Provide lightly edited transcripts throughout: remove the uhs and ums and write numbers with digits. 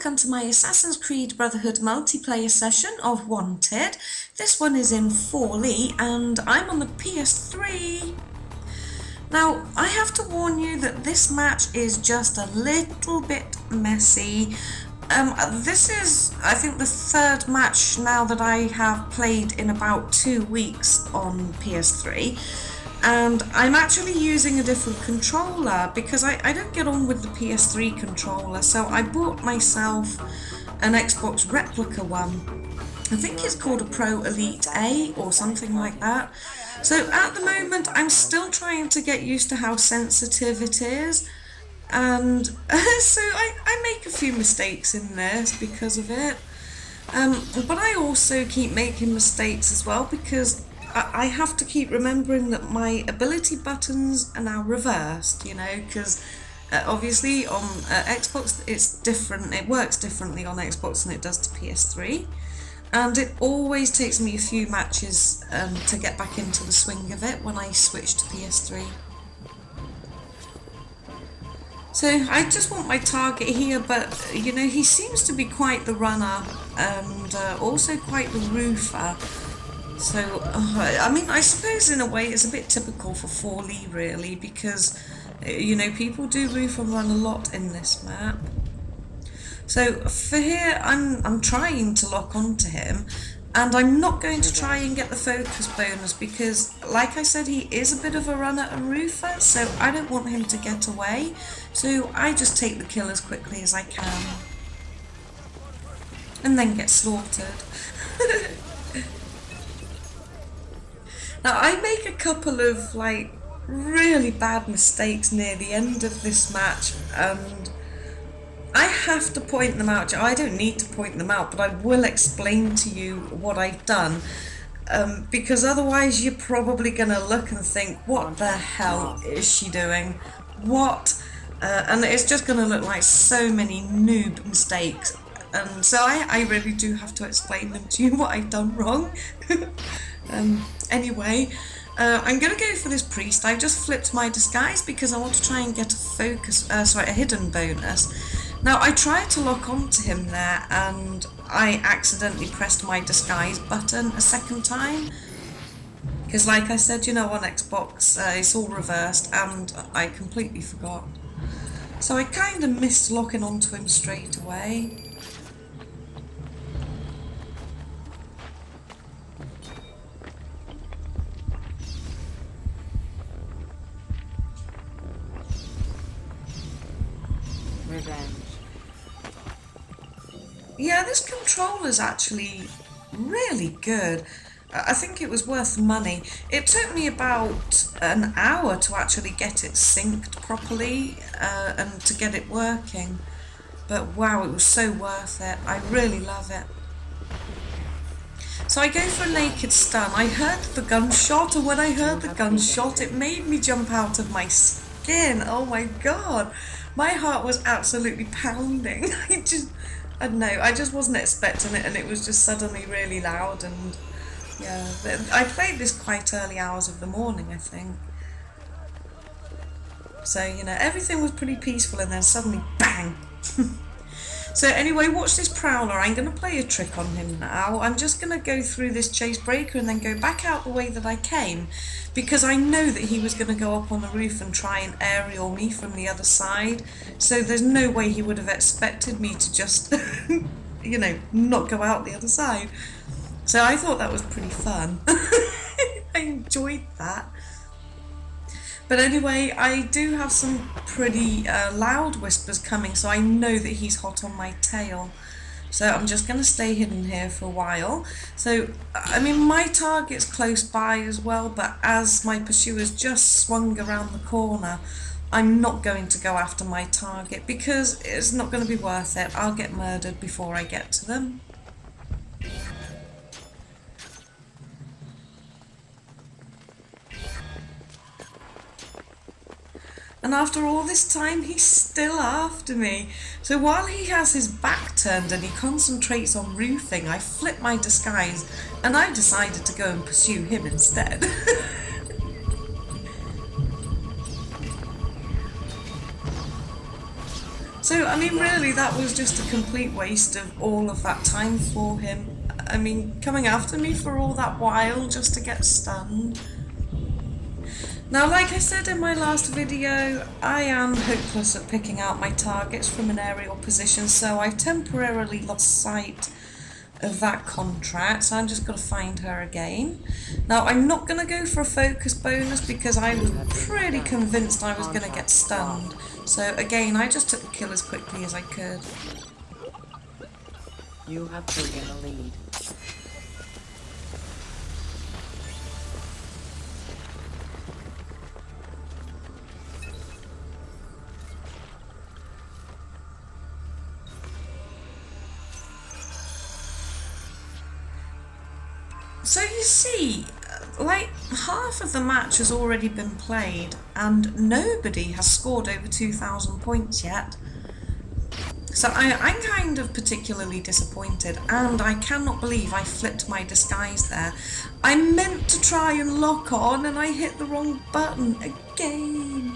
welcome to my Assassin's Creed Brotherhood multiplayer session of Wanted. This one is in Forli and I'm on the PS3. Now, I have to warn you that this match is just a little bit messy. This is, I think, the third match now that I have played in about 2 weeks on PS3. And I'm actually using a different controller because I don't get on with the PS3 controller, so I bought myself an Xbox replica one. I think it's called a Pro Elite A or something like that. So at the moment I'm still trying to get used to how sensitive it is, and so I make a few mistakes in this because of it. But I also keep making mistakes as well because I have to keep remembering that my ability buttons are now reversed, you know, because obviously on Xbox it's different, it works differently on Xbox than it does to PS3, and it always takes me a few matches to get back into the swing of it when I switch to PS3. So I just want my target here, but you know, he seems to be quite the runner and also quite the roofer. So, I mean, I suppose in a way it's a bit typical for Forli really, because, you know, people do roof and run a lot in this map. So for here, I'm trying to lock onto him, and I'm not going to try and get the focus bonus because, like I said, he is a bit of a runner and roofer, so I don't want him to get away. So I just take the kill as quickly as I can, and then get slaughtered. Now, I make a couple of, like, really bad mistakes near the end of this match, and I have to point them out. I don't need to point them out, but I will explain to you what I've done, because otherwise you're probably going to look and think, what the hell is she doing? What? And it's just going to look like so many noob mistakes, and so I really do have to explain them to you, what I've done wrong. Anyway, I'm going to go for this priest. I've just flipped my disguise because I want to try and get a focus, a hidden bonus. Now, I tried to lock onto him there and I accidentally pressed my disguise button a second time. Because like I said, you know, on Xbox it's all reversed and I completely forgot. So I kind of missed locking onto him straight away. Yeah, this controller's actually really good. I think it was worth the money. It took me about an hour to actually get it synced properly and to get it working. But wow, it was so worth it. I really love it. So I go for a naked stun. I heard the gunshot, and when I heard the gunshot, it made me jump out of my skin. Oh my god. My heart was absolutely pounding. I don't know, I just wasn't expecting it, and it was just suddenly really loud, and yeah, I played this quite early hours of the morning, I think. So, you know, everything was pretty peaceful, and then suddenly, bang! So anyway, watch this prowler. I'm going to play a trick on him now. I'm just going to go through this chase breaker and then go back out the way that I came, because I know that he was going to go up on the roof and try and aerial me from the other side. So there's no way he would have expected me to just, you know, not go out the other side. So I thought that was pretty fun. I enjoyed that. But anyway, I do have some pretty loud whispers coming, so I know that he's hot on my tail. So I'm just going to stay hidden here for a while. So, I mean, my target's close by as well, but as my pursuers just swung around the corner, I'm not going to go after my target because it's not going to be worth it. I'll get murdered before I get to them. And after all this time, he's still after me. So while he has his back turned and he concentrates on roofing, I flip my disguise and I decided to go and pursue him instead. So, I mean, really, that was just a complete waste of all of that time for him. I mean, coming after me for all that while just to get stunned. Now, like I said in my last video, I am hopeless at picking out my targets from an aerial position, so I've temporarily lost sight of that contract, so I'm just going to find her again. Now, I'm not going to go for a focus bonus because I was pretty convinced I was going to get stunned. So again, I just took the kill as quickly as I could. You have taken the lead. So you see, like, half of the match has already been played and nobody has scored over 2,000 points yet. So I'm kind of particularly disappointed, and I cannot believe I flipped my disguise there. I meant to try and lock on and I hit the wrong button again.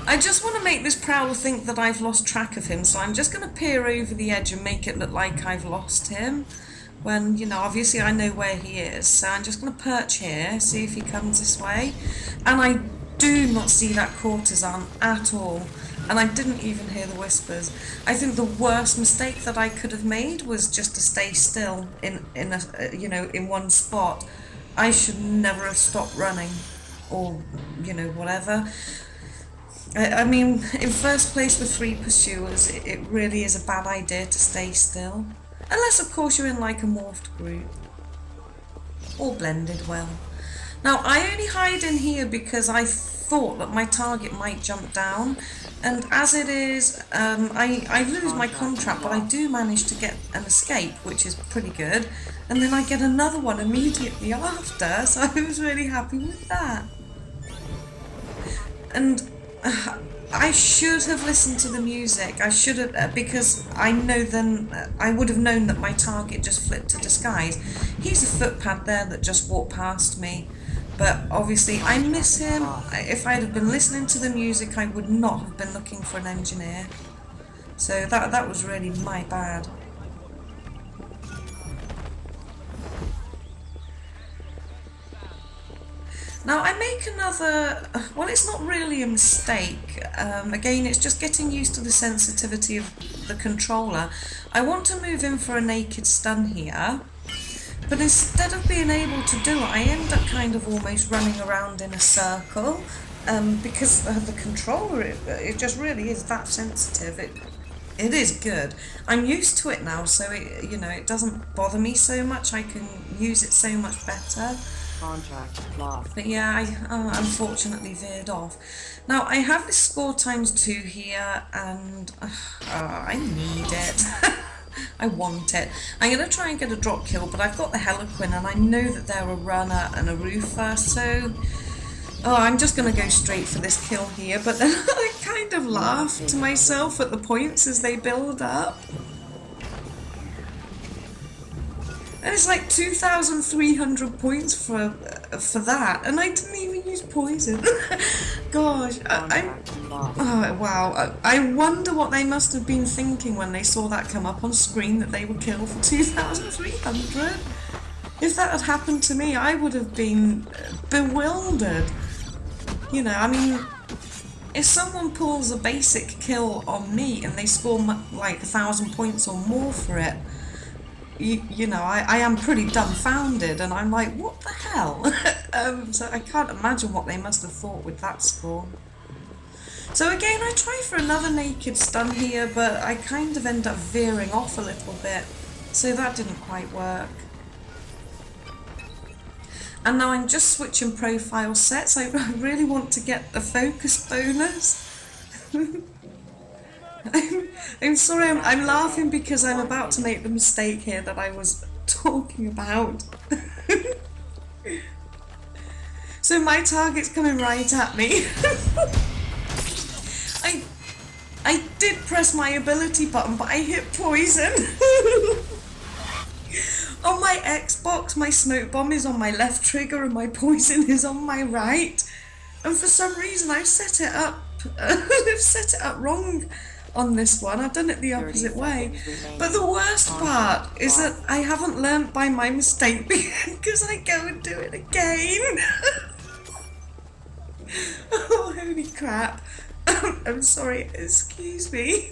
I just want to make this prowl think that I've lost track of him, so I'm just going to peer over the edge and make it look like I've lost him. When, you know, obviously I know where he is, so I'm just going to perch here, see if he comes this way. And I do not see that courtesan at all, and I didn't even hear the whispers. I think the worst mistake that I could have made was just to stay still in one spot. I should never have stopped running, or, you know, whatever. I mean, in first place with 3 pursuers, it really is a bad idea to stay still. Unless, of course, you're in like a morphed group. Or blended well. Now, I only hide in here because I thought that my target might jump down. And as it is, I lose my contract, but I do manage to get an escape, which is pretty good. And then I get another one immediately after, so I was really happy with that. And I should have listened to the music. I should have, because I know then I would have known that my target just flipped to disguise. He's a footpad there that just walked past me, but obviously I miss him. If I'd have been listening to the music, I would not have been looking for an engineer. So that was really my bad. Now I make another, well, it's not really a mistake, again it's just getting used to the sensitivity of the controller. I want to move in for a naked stun here, but instead of being able to do it, I end up kind of almost running around in a circle, because the controller, it just really is that sensitive. It is good. I'm used to it now, so it, you know, it doesn't bother me so much. I can use it so much better. Contract lost. But yeah, I unfortunately veered off. Now I have this score ×2 here, and I need it. I want it. I'm going to try and get a drop kill, but I've got the Heliquin, and I know that they're a runner and a roofer, so I'm just going to go straight for this kill here. But then I kind of laugh to myself at the points as they build up. And it's like 2,300 points for that, and I didn't even use poison. Gosh, oh wow. I wonder what they must have been thinking when they saw that come up on screen, that they would kill for 2,300. If that had happened to me, I would have been bewildered. You know, I mean, if someone pulls a basic kill on me and they score like 1,000 points or more for it, you know, I am pretty dumbfounded, and I'm like, what the hell? So I can't imagine what they must have thought with that score. So again, I try for another naked stun here, but I kind of end up veering off a little bit, so that didn't quite work. And now I'm just switching profile sets. I really want to get a focus bonus. I'm sorry, I'm laughing because I'm about to make the mistake here that I was talking about. So my target's coming right at me. I did press my ability button, but I hit poison. On my Xbox, my smoke bomb is on my left trigger and my poison is on my right. And for some reason I've set it up I've set it up wrong on this one. I've done it the opposite way. But the worst part is that I haven't learnt by my mistake because I go and do it again. Oh, holy crap. I'm sorry, excuse me.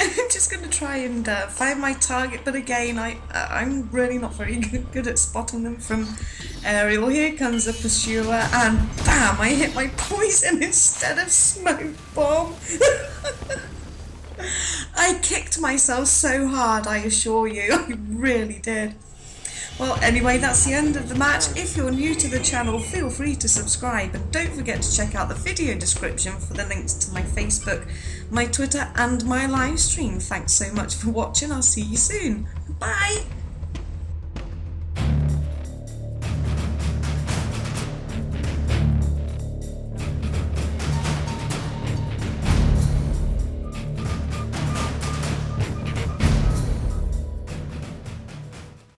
I'm just going to try and find my target, but again, I'm really not very good at spotting them from aerial. Here comes the pursuer, and bam, I hit my poison instead of smoke bomb. I kicked myself so hard, I assure you, I really did. Well, anyway, that's the end of the match. If you're new to the channel, feel free to subscribe, and don't forget to check out the video description for the links to my Facebook, my Twitter and my live stream. Thanks so much for watching. I'll see you soon. Bye!